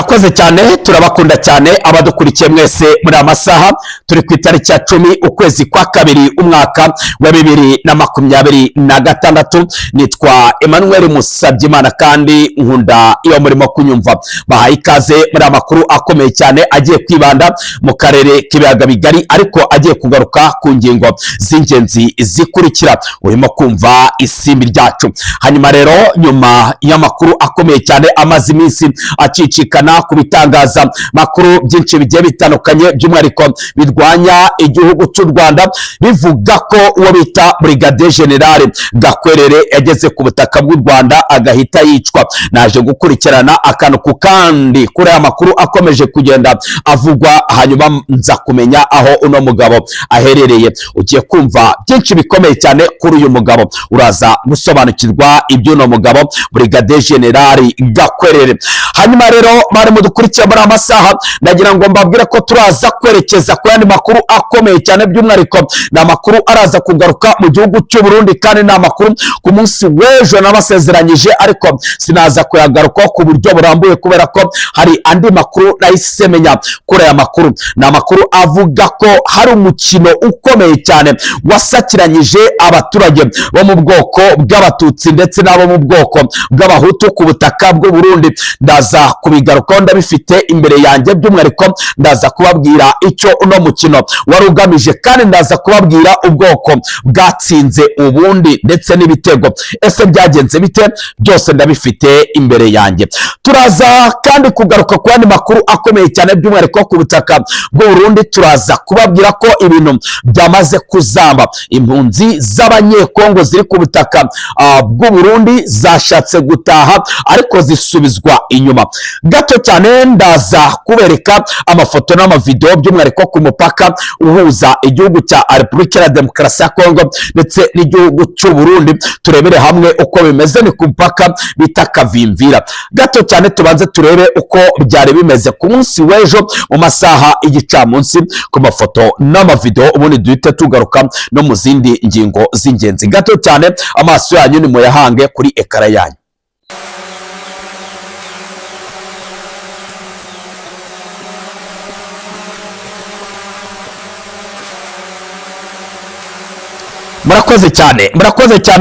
murakoze cyane, turabakunda cyane abadukurikiye mwese muri amasaha. Turi ku itariki ya 10 ukwezi kwa kabiri umwaka wa 2026. Nitwa Emmanuel Musabyimana kandi nkunda iyo murimo kunyumva. Bahaye ikaze muri amakuru akomeye cyane agiye kwibanda mu karere k'ibiyaga bigari, ariko agiye kugaruka ku ngingo z'ingenzi zikurikira. Urimo kumva isimbi ryacu. Hanyuma rero, nyuma y'amakuru akomeye cyane amaze iminsi acicikana ku bitangaza makuru byinshi bigiye bitandukanye, by'umwihariko birwanya igihugu cy'u Rwanda, bivuga ko uwo bita Brigadier General Gakwerere yageze ku butaka bw'u Rwanda agahita yicwa. Naje gukurikirana akantu ku kandi kuri aya makuru akomeje kugenda avugwa, hanyuma nza kumenya aho uno mugabo aherereye. Ugiye kumva byinshi bikomeye cyane kuri uyu mugabo, uraza gusobanukirwa iby'uno mugabo Brigadier General Gakwerere. Hanyuma rero, bari mudukurikiye muri amasaha, nagira ngo mbabwire ko turaza kwerekeza ku yandi makuru akomeye cyane, by'umwihariko ni amakuru araza kugaruka mu gihugu cy'u Burundi, kandi ni amakuru ku munsi w'ejo nabasezeranyije, ariko sinaza kuyagaruka ku buryo burambuye kubera ko hari andi makuru nahise menya kuri aya makuru. Ni amakuru avuga ko hari umukino ukomeye cyane wasakiranyije abaturage bo mu bwoko bw'abatutsi ndetse n'abo mu bwoko bw'abahutu ku butaka bw'u Burundi. Ndaza kubigarukaho ndabifite imbere yanjye, by'umwihariko ndaza kubabwira icyo uno mukino wari ugamije, kandi ndaza kubabwira ubwoko bwatsinze ubundi ndetse n'ibitego. Ese byagenze bite? Byose ndabifite imbere yanjye. Turaza kandi kugaruka ku yandi makuru akomeye cyane, by'umwihariko ku butaka bw'u Burundi. Turaza kubabwira ko ibintu byamaze kuzamba. Impunzi z'abanyekongo ziri ku butaka bw'u Burundi zashatse gutaha, ariko zisubizwa inyuma gato cyane. Ndaza kubereka amafoto n'amavideo, by'umwihariko ku mupaka uhuza igihugu cya Repubulika ya Demokarasi ya Kongo ndetse n'igihugu cy'u Burundi. Turebere hamwe uko bimeze, ni ku mupaka bita Kavimvira. Gato cyane tubanze turebe uko byari bimeze ku munsi w'ejo mu masaha y'igicamunsi, ku mafoto n'amavideo, ubundi duhite tugaruka no mu zindi ngingo z'ingenzi. Gato cyane, amaso yanyu ni muyahange kuri ekara yanyu. Murakoze cyane,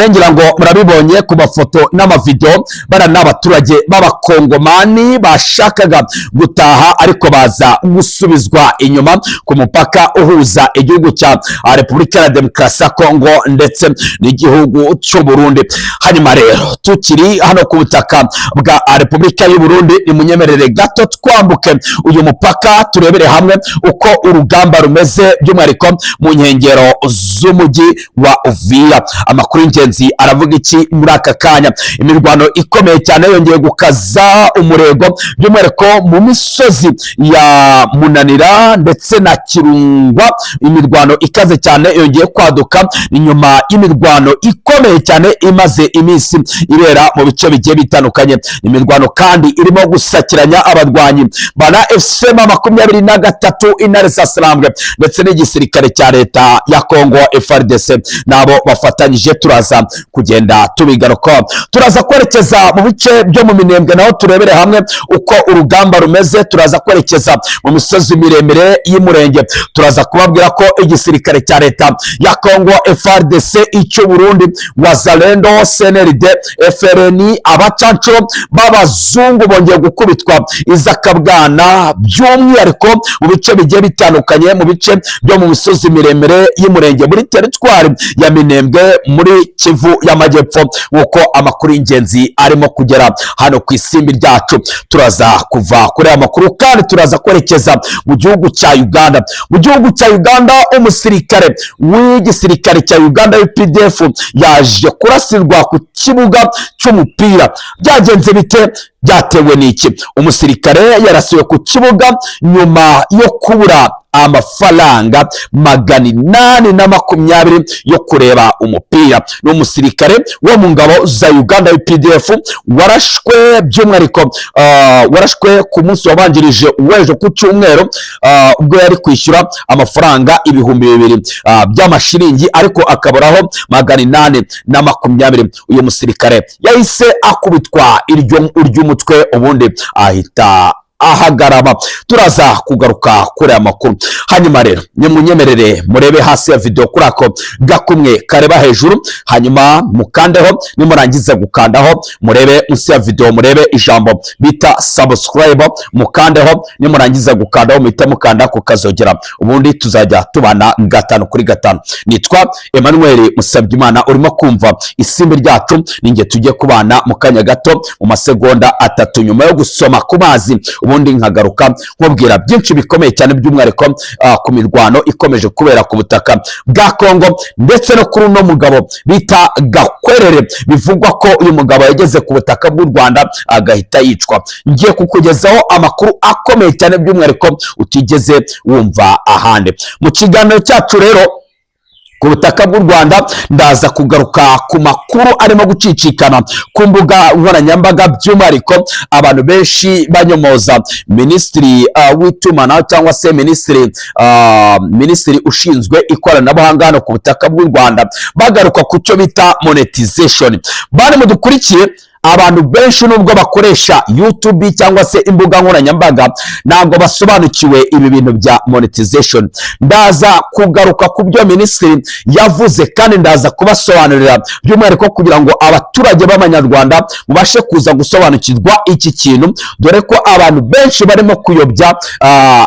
ngira ngo murabibonye ku mafoto n'amavideo. Bara n'abaturage b'abakongomani bashakaga gutaha, ariko baza gusubizwa inyuma ku mupaka uhuza igihugu cya Repubulika ya Demokarasi ya Kongo ndetse n'igihugu cy'u Burundi. Hanyuma rero, tukiri hano ku butaka bwa Repubulika y'u Burundi, ni munyemerere gato twambuke uyu mupaka turebere hamwe uko urugamba rumeze, by'umwihariko mu nkengero z'umujyi wa Uvira. Amakuru y'ingenzi aravuga iki muri aka kanya? Imirwano ikomeye cyane yongeye gukaza umurego, by'umwihariko mu misozi ya Munanira ndetse na Kirungwa. Imirwano ikaze cyane yongeye kwaduka inyuma y'imirwano ikomeye cyane imaze iminsi ibera mu bice bigiye bitandukanye. Imirwano kandi irimo gusakiranya abarwanyi bana FC 23 Intare za Sarambwe ndetse n'igisirikare cya leta ya Kongo FARDC nabo bafatanyije. Turaza kugenda tubigaruka. Turaza kwerekeza mu bice byo mu Minembwe, naho turebere hamwe uko urugamba rumeze. Turaza kwerekeza mu misozi miremire y'Umurenge. Turaza kubabwira ko igisirikare cya leta ya Kongo FARDC, icy'u Burundi, Wazalendo, CNRD, FRN, abacancuro b'abazungu bongeye gukubitwa izakabwana, by'umwihariko mu bice bigiye bitandukanye, mu bice byo mu misozi miremire y'Umurenge muri teritwari ya Minembwe muri Kivu y'Amajyepfo, uko amakuru y'ingenzi arimo kugera hano ku isimbi ryacu. Turaza kuva kuri aya makuru kandi turaza kwerekeza mu gihugu cya Uganda. Mu gihugu cya Uganda, umusirikare w'igisirikare cya Uganda UPDF yaje kurasirwa ku kibuga cy'umupira. Byagenze bite? Byatewe n'iki? Umusirikare yarasiwe ku kibuga nyuma yo kubura amafaranga 820 yo kureba umupira. N'umusirikare wo mu ngabo za Uganda UPDF warashwe, by'umwihariko warashwe ku munsi wabanjirije uwejo ku cyumweru, ubwo yari kwishyura amafaranga 2000 by'amashiringi, ariko akaburaho 820. Uyu musirikare yahise akubitwa iry'umutwe, ubundi ahita ahagarama. Turaza kugaruka kuri aya makuru. Hanyuma rero nimunyemerere murebe hasi ya video kuri ako gakumwe kareba hejuru, hanyuma mukandeho, nimurangiza gukandaho murebe munsi ya video murebe ijambo bita subscribe, mukandeho, nimurangiza gukandaho muhite mukanda ku kazogera, ubundi tuzajya tubana 5 kuri 5. Nitwa Emmanuel Musabyimana, urimo kumva isimbi ryacu, ninge tujye kubana mu kanya gato mu masegonda 3 nyuma yo gusoma ku mazi, ubundi nkagaruka nkubwira byinshi bikomeye cyane by'umwihariko ku mirwano ikomeje kubera ku butaka bwa Kongo, ndetse no kuri uno mugabo bita Gakwerere, bivugwa ko uyu mugabo yageze ku butaka bw'u Rwanda agahita yicwa. Ngiye kukugezaho amakuru akomeye cyane by'umwihariko utigeze wumva ahandi. Mu kiganiro cyacu rero ku butaka bw'u Rwanda ndaza kugaruka ku makuru arimo gucicikana ku mbuga nkoranyambaga, by'umwihariko abantu benshi banyomoza minisitiri w'itumanaho cyangwa se minisitiri ushinzwe ikoranabuhanga hano ku butaka bw'u Rwanda, bagaruka ku cyo bita monetization. Bari mudukurikiye, abantu benshi nubwo bakoresha YouTube cyangwa se imbuga nkoranyambaga ntabwo basobanukiwe ibi bintu bya monetization. Ndaza kugaruka ku byo minisitiri yavuze kandi ndaza kubasobanurira by'umwihariko kugira ngo abaturage b'Abanyarwanda mubashe kuza gusobanukirwa iki kintu, dore ko abantu benshi barimo kuyobya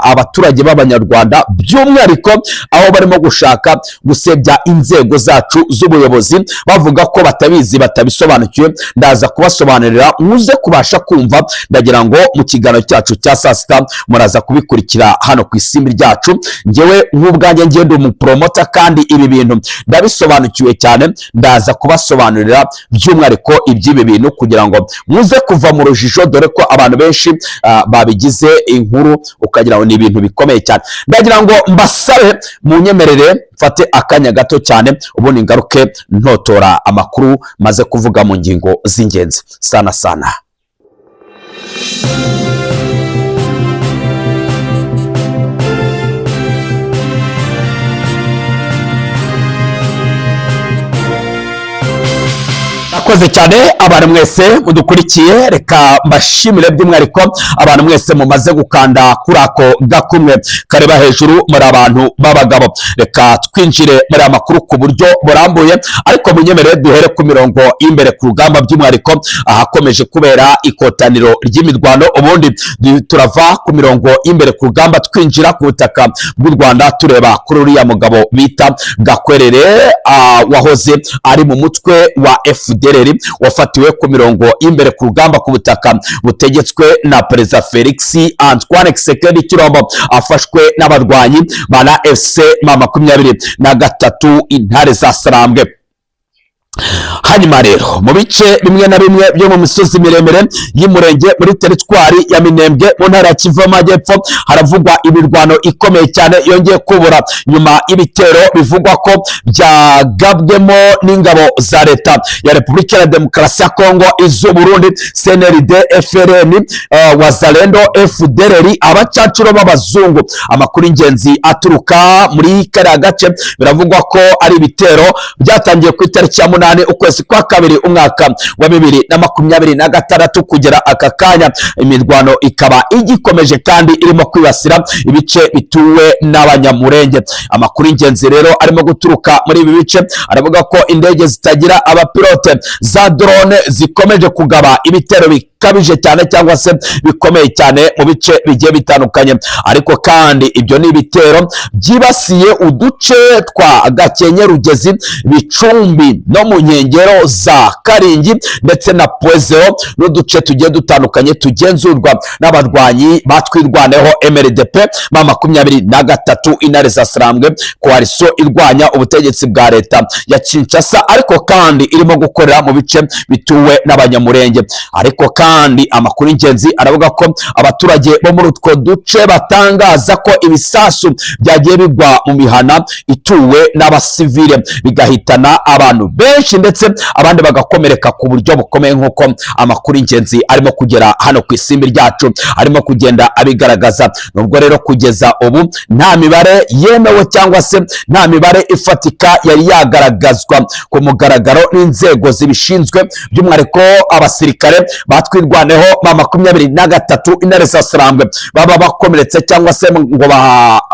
abaturage b'Abanyarwanda, by'umwihariko aho barimo gushaka gusebya inzego zacu z'ubuyobozi bavuga ko batabizi batabisobanukiwe. Ndaza basobanurira muze kubasha kumva. Ndagira ngo mu kiganiro cyacu cya saa sita muraza kubikurikira hano ku isimbi ryacu. Ngewe nk'ubwanjye ngende umupromota kandi ibi bintu ndabisobanukiwe cyane, ndaza kubasobanurira by'umwihariko iby'ibi bintu kugira ngo muze kuva mu rujijo, dore ko abantu benshi babigize inkuru ukagira ngo ni ibintu bikomeye cyane. Ndagira ngo mbasabe munyemerere mfate akanya gato cyane, ubundi ngaruke ntotora amakuru maze kuvuga mu ngingo z'ingenzi sana. Akoze cyane abantu mwese mudukurikiye, reka mbashimire by'umwihariko abantu mwese mumaze gukanda kuri ako gakumwe kareba hejuru, muri abantu b'abagabo. Reka twinjire muri amakuru ku buryo burambuye, ariko munyemerere duhere ku mirongo imbere ku rugamba, by'umwihariko ahakomeje kubera ikotaniro ry'imirwano. Ubundi turava ku mirongo imbere ku rugamba twinjira ku butaka bw'u Rwanda, tureba kuri uriya mugabo bita Gakwerere wahoze ari mu mutwe wa FDLR, wafatiwe ku mirongo imbere ku rugamba ku butaka butegetswe na Perezida Felix Antoine Tshisekedi Tshilombo, afashwe n'abarwanyi ba FC 23 intare za Sarambwe. Hanyuma rero mu bice bimwe na bimwe byo mu misozi miremire y'umurenge muri teritwari ya Minembwe mu ntara ya Kivu y'Amajyepfo haravugwa imirwano ikomeye cyane yongeye kubura nyuma y'ibitero bivugwa ko byagabwemo n'ingabo za leta ya Repubulika ya Demokarasi ya Kongo, iz'u Burundi, CNRD, FRN, Wazalendo, FDLR, abacacuro b'abazungu. Amakuru ingenzi aturuka muri kariya gace biravugwa ko ari ibitero byatangiye ku itariki ya 8 ukwezi kwa kabiri umwaka wa 2026 kugera aka kanya. Imirwano ikaba igikomeje kandi irimo kwibasira ibice bituwe n'abanyamurenge. Amakuru ingenzi rero arimo guturuka muri ibi bice aravuga ko indege zitagira abapilote za drone zikomeje kugaba ibitero bikabije cyane cyangwa se bikomeye cyane mu bice bigiye bitandukanye, ariko kandi ibyo ni ibitero byibasiye uduce twa Gakenke, Rugezi, Bicumbi no mu nkengero za Karingi ndetse na Pwezero n'uduce tugiye dutandukanye tugenzurwa n'abarwanyi batwirwaneho MRDP 23 intare za Sarambwe, koalition irwanya ubutegetsi bwa leta ya Kinshasa, ariko kandi irimo gukorera mu bice bituwe n'abanyamurenge. Ariko kandi amakuru ingenzi aravuga ko abaturage bo muri utwo duce batangaza ko ibisasu byagiye bigwa mu mihana ituwe n'abasivile bigahitana abantu benshi ndetse abandi bagakomereka ku buryo bukomeye, nk'uko amakuru ingenzi arimo kugera hano ku isimbi ryacu arimo kugenda abigaragaza. Nubwo rero kugeza ubu nta mibare yemewe cyangwa se nta mibare ifatika yari yagaragazwa ku mugaragaro n'inzego zibishinzwe, by'umwihariko abasirikare batwirwaneho ba 23 intare za Sarambwe baba bakomeretse cyangwa se ngo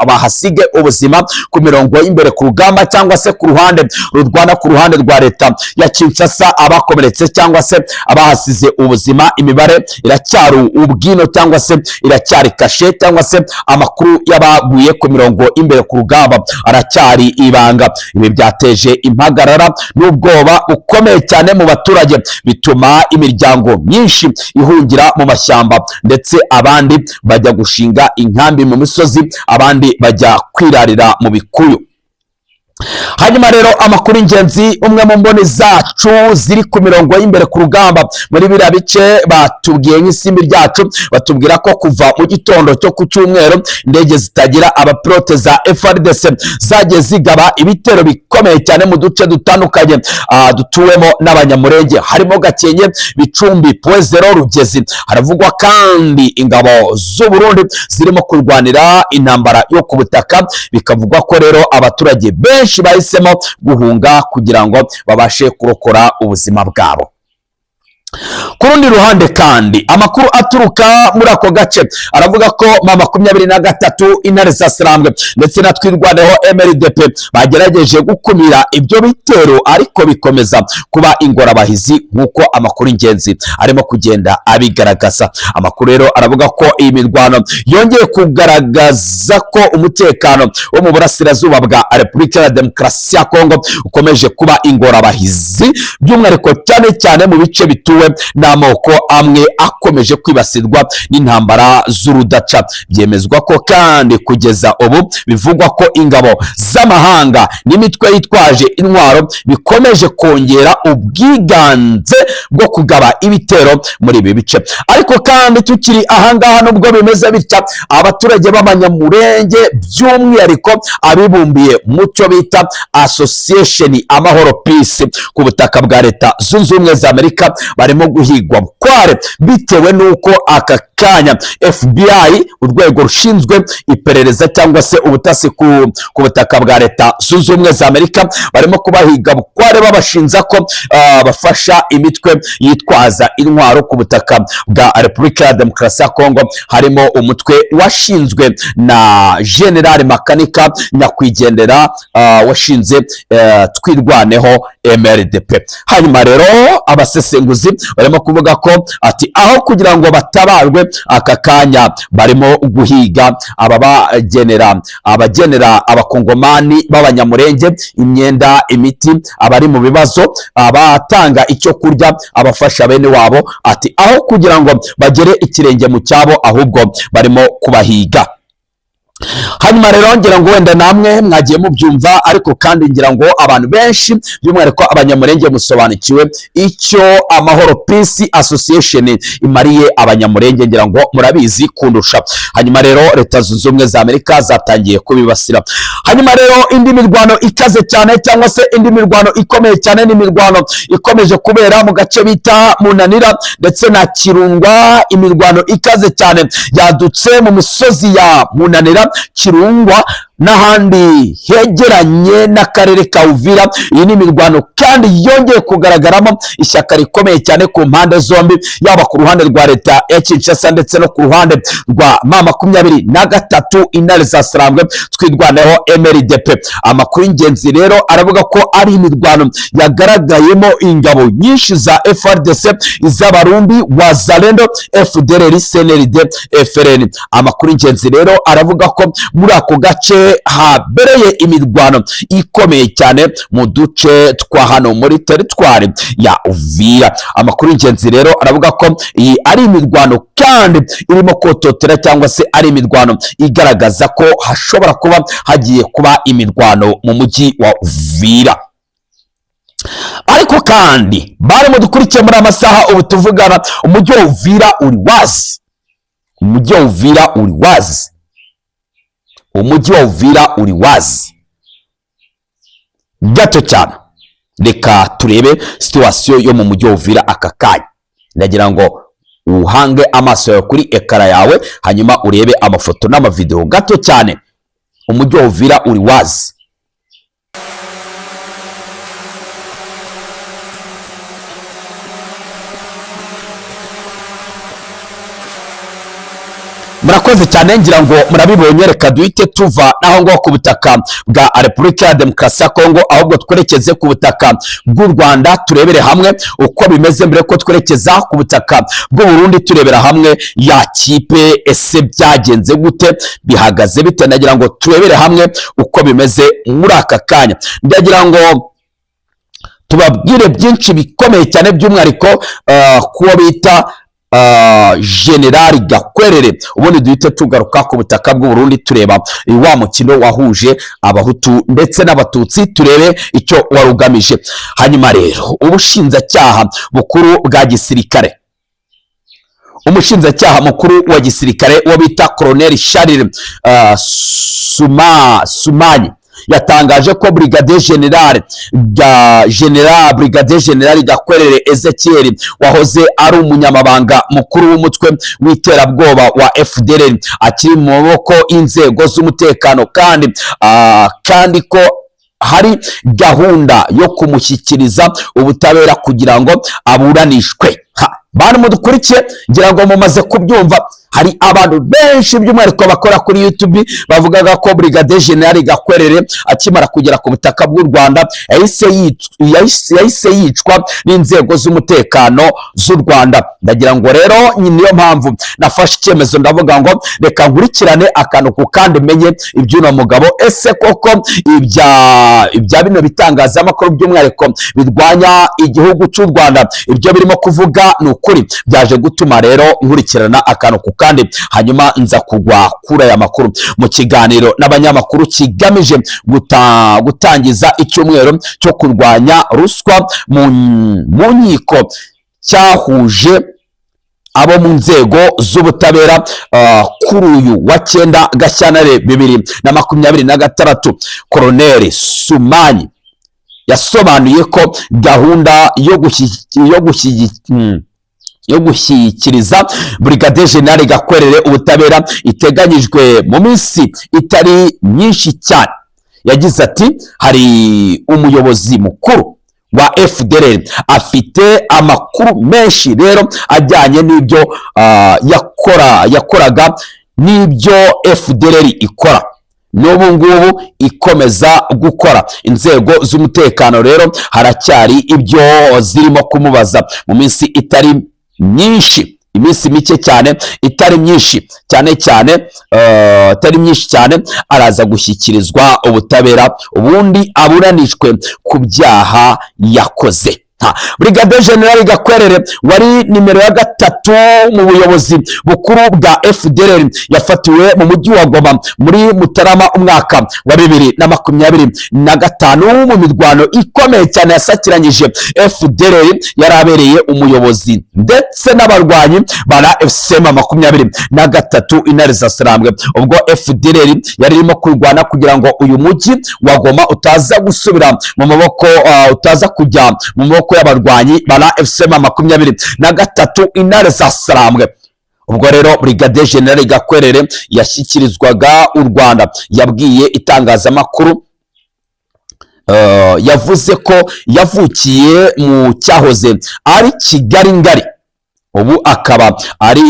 bahasige ubuzima ku mirongo y'imbere ku rugamba, cyangwa se ku ruhande rurwana ku ruhande rwa leta ya Kinshasa abakomeretse cyangwa se abahasize ubuzima. Imibare iracyari ubwino cyangwa se iracyari kashe, cyangwa se amakuru y'abaguye ku mirongo imbere ku rugamba aracyari ibanga. Ibi byateje impagarara n'ubwoba bukomeye cyane mu baturage, bituma imiryango myinshi ihungira mu mashyamba, ndetse abandi bajya gushinga inkambi mu misozi, abandi bajya kwirarira mu bikuyu. Hanyuma rero amakuru ingenzi, umwe mu mboni zacu ziri ku mirongo y'imbere ku rugamba muri biriya bice batubwiye nk'isimbi ryacu, batubwira ko kuva mu gitondo cyo ku cyumweru indege zitagira abapilote za FARDC zagiye zigaba ibitero bikomeye cyane mu duce dutandukanye dutuwemo n'abanyamurenge, harimo Gakenke, Bicumbi, Poezero, Rugezi. Haravugwa kandi ingabo z'u Burundi zirimo kurwanira intambara yo ku butaka, bikavugwa ko rero abaturage benshi bahisemo guhunga kugira ngo babashe kurokora ubuzima bwabo. Ku rundi ruhande kandi amakuru aturuka muri ako gace aravuga ko 23 intare za Sarambwe ndetse na twirwaneho MRDP bagerageje gukumira ibyo bitero, ariko bikomeza kuba ingorabahizi nk'uko amakuru ingenzi arimo kugenda abigaragaza. Amakuru rero aravuga ko iyi mirwano yongeye kugaragaza ko umutekano wo mu burasirazuba bwa Repubulika ya Demokarasi ya Kongo ukomeje kuba ingorabahizi, by'umwihariko cyane cyane mu bice bituwe n'amoko amwe akomeje kwibasirwa n'intambara z'urudaca. Byemezwa ko kandi kugeza ubu bivugwa ko ingabo z'amahanga n'imitwe yitwaje intwaro bikomeje kongera ubwiganze bwo kugaba ibitero muri ibi bice. Ariko kandi tukiri ahangaha, nubwo bimeze bitya, abaturage b'abanyamurenge by'umwihariko abibumbiye mu cyo bita Association Amahoro Peace ku butaka bwa Leta Zunze Ubumwe za Amerika barimo guhigwa bukware, bitewe n'uko aka kanya FBI, urwego rushinzwe iperereza cyangwa se ubutasi ku butaka bwa Leta Zunze Ubumwe za Amerika, barimo kubahiga bukware babashinza ko bafasha imitwe yitwaza intwaro ku butaka bwa Repubulika ya Demokarasi ya Kongo, harimo umutwe washinzwe na General Makanika nyakwigendera washinze twirwaneho MRDP. Hanyuma rero abasesenguzi barimo kuvuga ko ati aho kugira ngo batabarwe aka kanya barimo guhiga abagenera abakongomani b'abanyamurenge imyenda, imiti, abari mu bibazo, abatanga icyo kurya, abafasha bene wabo, ati aho kugira ngo bagere ikirenge mu cyabo ahubwo barimo kubahiga. Hanyuma rero ngira ngo wenda namwe mwagiye mubyumva, ariko kandi ngira ngo abantu benshi by'umwihariko abanyamurenge musobanukiwe icyo Amahoro Peace Association imariye abanyamurenge, ngira ngo murabizi kundusha. Hanyuma rero Leta Zunze Ubumwe za Amerika zatangiye kubibasira. Hanyuma rero indi mirwano ikaze cyane cyangwa se indi mirwano ikomeye cyane ni mirwano ikomeje kubera mu gace bita Munanira ndetse na Kirungwa. Imirwano ikaze cyane yadutse mu misozi ya Munanira, Kirungwa n'ahandi hegeranye n'akarere ka Uvira. Iyi ni imirwano kandi yongeye kugaragaramo ishyaka rikomeye cyane ku mpande zombi, yaba ku ruhande rwa leta ya Kinshasa ndetse no ku ruhande rwa 23 intare za Sarambwe twirwaneho MRDP. Amakuru y'ingenzi rero aravuga ko ari imirwano yagaragayemo ingabo nyinshi za FARDC, iz'Abarundi, Wazalendo, FDLR, CNLD, FRN. Amakuru y'ingenzi rero aravuga ko muri ako gace habereye imirwano ikomeye cyane mu duce twa hano muri teritwari ya Uvira. Amakuru y'ingenzi rero aravuga ko iyi ari imirwano kandi irimo kototera cyangwa se ari imirwano igaragaza ko hashobora kuba hagiye kuba imirwano mu mujyi wa Uvira. Ariko kandi barimo dukurikiye muri amasaha ubu tuvugana, umujyi wa Uvira uri wazi, umujyi wa Uvira uri wazi, umujyi wa Uvira uri wazi gato cyane, reka turebe situation yo mu mujyi wa Uvira aka kanya. Ndagira ngo uhange amaso yawe kuri ekara yawe, hanyuma urebe amafoto n'amavideo gato cyane. Umujyi wa Uvira uri wazi. Murakoze cyane, ngira ngo murabibonye. Reka duhite tuva naho ngo ku butaka bwa Repubulika ya Demokarasi ya Kongo, ahubwo twerekeze ku butaka bw'u Rwanda, turebere hamwe uko bimeze mbere ko twerekeza ku butaka bw'u Burundi, turebera hamwe ya kipe ese byagenze gute, bihagaze bite. Ndagira ngo turebere hamwe uko bimeze muri aka kanya. Ndagira ngo tubabwire byinshi bikomeye cyane, by'umwihariko kuwo bita General Gakwerere. Ubundi duhite tugaruka ku butaka bw'u Burundi, tureba wa mukino wahuje abahutu ndetse n'abatutsi, turebe icyo warugamije. Hanyuma rero ubushinjacyaha bukuru bwa gisirikare, umushinjacyaha mukuru wa gisirikare wo bita Colonel Charles Sumanyi yatangaje ko Brigadier General Gakwerere Ezekiel wahoze ari umunyamabanga mukuru w'umutwe w'iterabwoba wa FDLR akiri mu maboko y'inzego z'umutekano, kandi ko hari gahunda yo kumushyikiriza ubutabera kugira ngo aburanishwe. Bantu mudukurikiye, ngira ngo mumaze kubyumva, hari abantu benshi by'umwihariko bakora kuri YouTube bavugaga ko Brigadier General Gakwerere akimara kugera ku butaka bw'u Rwanda yahise yicwa n'inzego z'umutekano z'u Rwanda. Ndagira ngo rero niyo mpamvu nafashe icyemezo, ndavuga ngo reka nkurikirane akantu ku kandi menye iby'uno mugabo. Ese koko ibya bino bitangazamakuru by'umwihariko birwanya igihugu cy'u Rwanda ibyo birimo kuvuga ni ukuri? Byaje gutuma rero nkurikirana akantu ku kandi, hanyuma nza kugwa kuri aya makuru mu kiganiro n'abanyamakuru kigamije gutangiza icyumweru cyo kurwanya ruswa mu nkiko cyahuje abo mu nzego z'ubutabera kuri uyu wa 9 Gashyantare 2026. Colonel Sumanyi yasobanuye ko gahunda yo gushyikiriza Brigadier General Gakwerere ubutabera iteganyijwe mu minsi itari myinshi cyane. Yagize ati hari umuyobozi mukuru wa FDLR afite amakuru menshi rero ajyanye n'ibyo yakoraga n'ibyo FDLR ikora n'ubu ngubu ikomeza gukora. Inzego z'umutekano rero haracyari ibyo zirimo kumubaza mu minsi itari myinshi, iminsi mike cyane, itari myinshi cyane, araza gushyikirizwa ubutabera ubundi aburanishwe ku byaha yakoze. Brigadier General Gakwerere wari nimero ya 3 mu buyobozi bukuru bwa FDLR yafatiwe mu mujyi wa Goma muri Mutarama umwaka wa 2025 mu mirwano ikomeye cyane yasakiranyije FDLR yarabereye umuyobozi ndetse n'abarwanyi ba FCM23 Intare za Sarambwe. Ubwo FDLR yari irimo kurwana kugira ngo uyu mujyi wa Goma utaza gusubira mu maboko, utaza kujya mu maboko y'abarwanyi ba FCM23 Intare za Sarambwe. Ubwo rero Brigadier General Gakwerere yashyikirizwaga u Rwanda yabwiye itangazamakuru, yavuze ko yavukiye mu cyahoze ari Kigali ngari, ubu akaba ari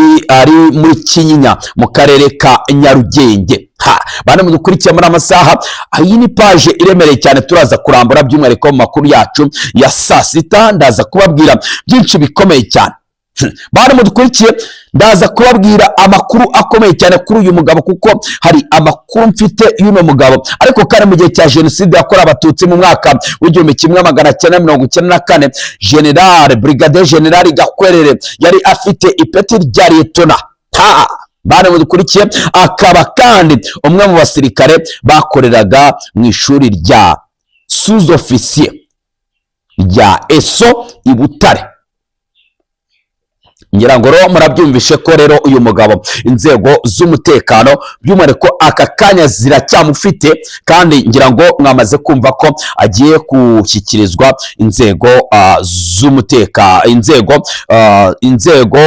muri Kinyinya mu karere ka Nyarugenge. Bana mudukurikiye muri amasaha, iyi ni page iremereye cyane, turaza kurambura by'umwihariko mu makuru yacu ya saa sita. Ndaza kubabwira byinshi bikomeye cyane. Bana mudukurikiye, ndaza kubabwira amakuru akomeye cyane kuri uyu mugabo, kuko hari amakuru mfite y'uno mugabo. Ariko kandi mu gihe cya jenoside yakorewe abatutsi mu mwaka w'1994, Brigadier General Gakwerere yari afite ipeti rya Liyetona. Bana mudukurikiye, akaba kandi umwe mu basirikare bakoreraga mu ishuri rya sous-officier rya ESO i Butare. ngira ngo rero murabyumvishe ko rero uyu mugabo inzego z'umutekano by'umwihariko aka kanya ziracyamufite, kandi ngira ngo mwamaze kumva ko agiye gushyikirizwa inzego inzego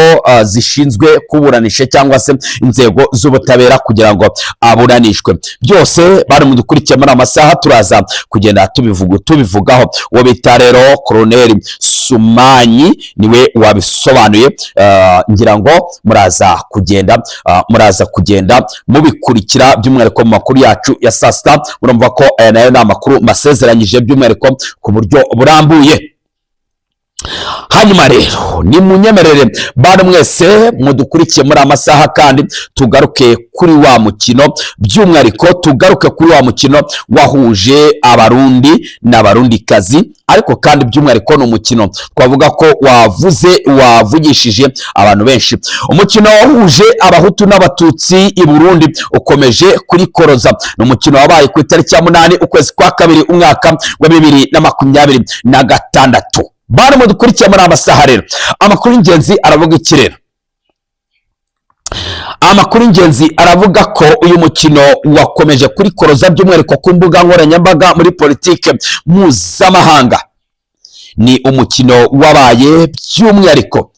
zishinzwe kuburanisha cyangwa se inzego z'ubutabera kugira ngo aburanishwe. Byose bari mu dukurikiye muri amasaha turaza kugenda tubivugaho. Uwo bita rero Colonel Sumanyi niwe wabisobanuye. Ngira ngo muraza kugenda mubikurikira by'umwihariko mu makuru yacu ya saa sita. Murumva ko aya nayo ni amakuru masezeranyije by'umwihariko ku buryo burambuye. Hanyuma rero ni munyemerere bantu mwese mudukurikiye muri amasaha, kandi tugaruke kuri wa mukino by'umwihariko, tugaruke kuri wa mukino wahuje abarundi n'abarundikazi, ariko kandi by'umwihariko ni umukino twavuga ko wavugishije abantu benshi. Umukino wahuje abahutu n'abatutsi i Burundi ukomeje kuri koroza. Ni umukino wabaye ku itariki ya 8 ukwezi kwa kabiri umwaka wa 2026. Bari mu dukurikiye muri amasaha rero, amakuru y'ingenzi aravuga iki rero? Amakuru y'ingenzi aravuga ko uyu mukino wakomeje kuri koroza by'umwihariko ku mbuga nkoranyambaga muri politike mpuzamahanga. Ni umukino wabaye by'umwihariko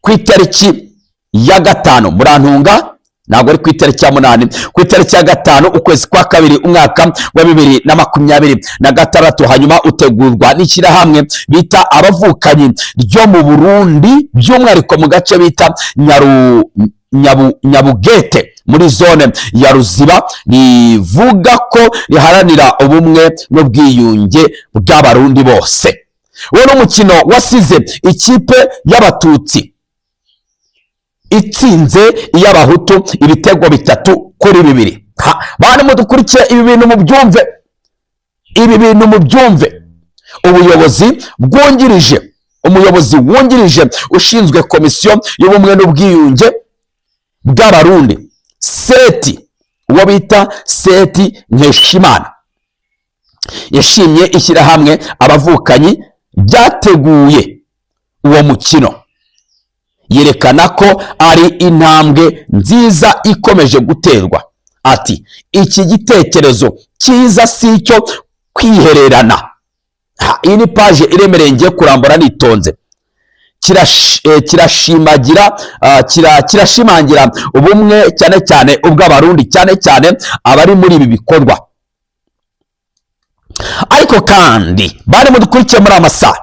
ku itariki ya 5 murantunga, ntabwo ari ku itariki ya 8, ku itariki ya 5 ukwezi kwa kabiri umwaka wa 2026. Hanyuma utegurwa n'ishyirahamwe bita abavukanyi ryo mu Burundi by'umwihariko mu gace bita Nyabugete muri zone ya Ruziba, rivuga ko riharanira ubumwe n'ubwiyunge bw'abarundi bose. Uwo ni umukino wasize ikipe y'abatutsi itsinze iy'abahutu ibitego 3-2. Bane mudukurikiye ibi bintu mubyumve. Umuyobozi wungirije ushinzwe komisiyo y'ubumwe n'ubwiyunge bw'abarundi Seti, uwo bita Seti Nkeshimana, yashimye ishyirahamwe abavukanyi byateguye uwo mukino, yerekana ko ari intambwe nziza ikomeje guterwa. Ati iki gitekerezo cyiza si cyo kwihererana. Iyi ni paje iremereye ngiye kurambura nitonze. Kirashimangira ubumwe cyane cyane ubw'abarundi, cyane cyane abari muri ibi bikorwa. Ariko kandi bari mu dukurikiye muri amasaha,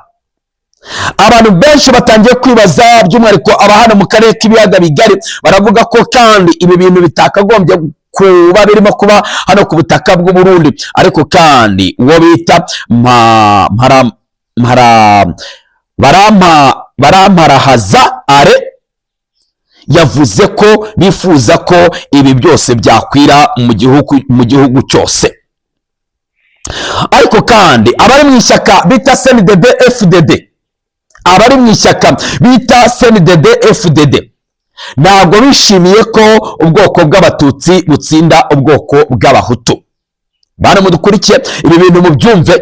abantu benshi batangiye kwibaza by'umwihariko aba hano mu karere k'ibiyaga bigari, baravuga ko kandi ibi bintu bitakagombye kuba birimo kuba hano ku butaka bw'u Burundi. Ariko kandi uwo bita Baramparahaza Are yavuze ko bifuza ko ibi byose byakwira mu gihugu cyose. Ariko kandi abari mu ishyaka bita CNDD-FDD ntabwo bishimiye ko ubwoko bw'abatutsi butsinda ubwoko bw'abahutu. Bane mudukurikiye ibi bintu mubyumve.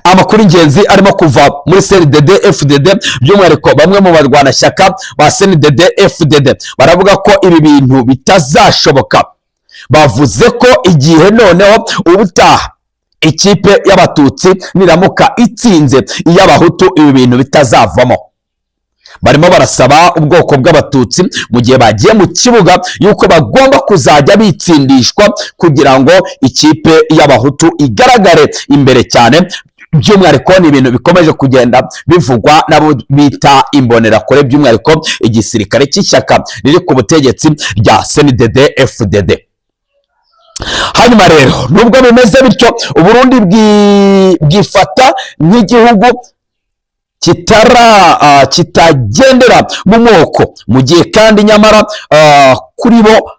Amakuru ingenzi arimo kuva muri CNDD-FDD by'umwihariko bamwe mu barwanashyaka ba CNDD-FDD baravuga ko ibi bintu bitazashoboka. Bavuze ko igihe noneho ubutaha ikipe y'abatutsi niramuka itsinze iy'abahutu ibi bintu bitazavamo. Barimo barasaba ubwoko bw'abatutsi mu gihe bagiye mu kibuga yuko bagomba kuzajya bitsindishwa kugira ngo ikipe y'abahutu igaragare imbere cyane. By'umwihariko ni ibintu bikomeje kugenda bivugwa nabo bita imbonerakure, by'umwihariko igisirikare cy'ishyaka riri ku butegetsi rya CNDD-FDD. Hanyuma rero nubwo bimeze bityo, Uburundi bwifata nk'igihugu kitagendera mu moko, mu gihe kandi nyamara kuri bo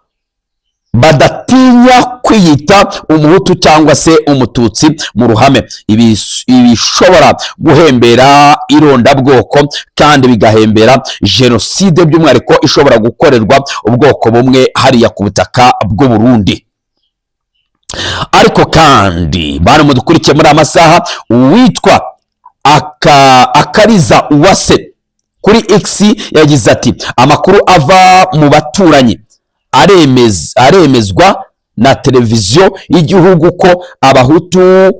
badatinya kwiyita umuhutu cyangwa se umututsi mu ruhame. Ibi bishobora guhembera irondabwoko kandi bigahembera jenoside by'umwihariko ishobora gukorerwa ubwoko bumwe hariya ku butaka bw'u Burundi. Ariko kandi bari mu dukurikiye muri amasaha, uwitwa Akariza Uwase kuri X yagize ati amakuru ava mu baturanyi aremezwa na televiziyo y'igihugu ko abahutu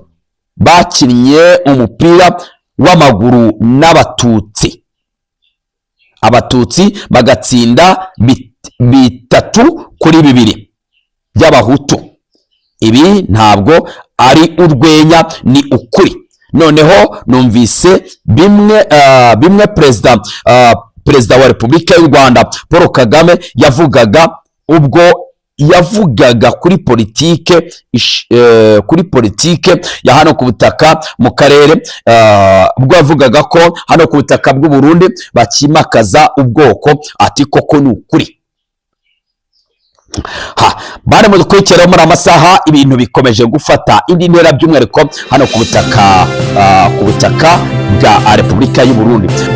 bakinnye umupira w'amaguru n'abatutsi, abatutsi bagatsinda 3-2 by'abahutu. Ibi ntabwo ari urwenya, ni ukuri. Noneho numvise bimwe perezida wa Repubulika y'u Rwanda Paul Kagame yavugaga ubwo yavugaga kuri politike ya hano ku butaka mu karere, ubwo yavugaga ko hano ku butaka bw'u Burundi bakimakaza ubwoko, ati koko ni ukuri. Bane mu dukurikira muri amasaha ibintu bikomeje gufata indi ntera by'umwihariko hano ku butaka bwa Repubulika y'u Burundi.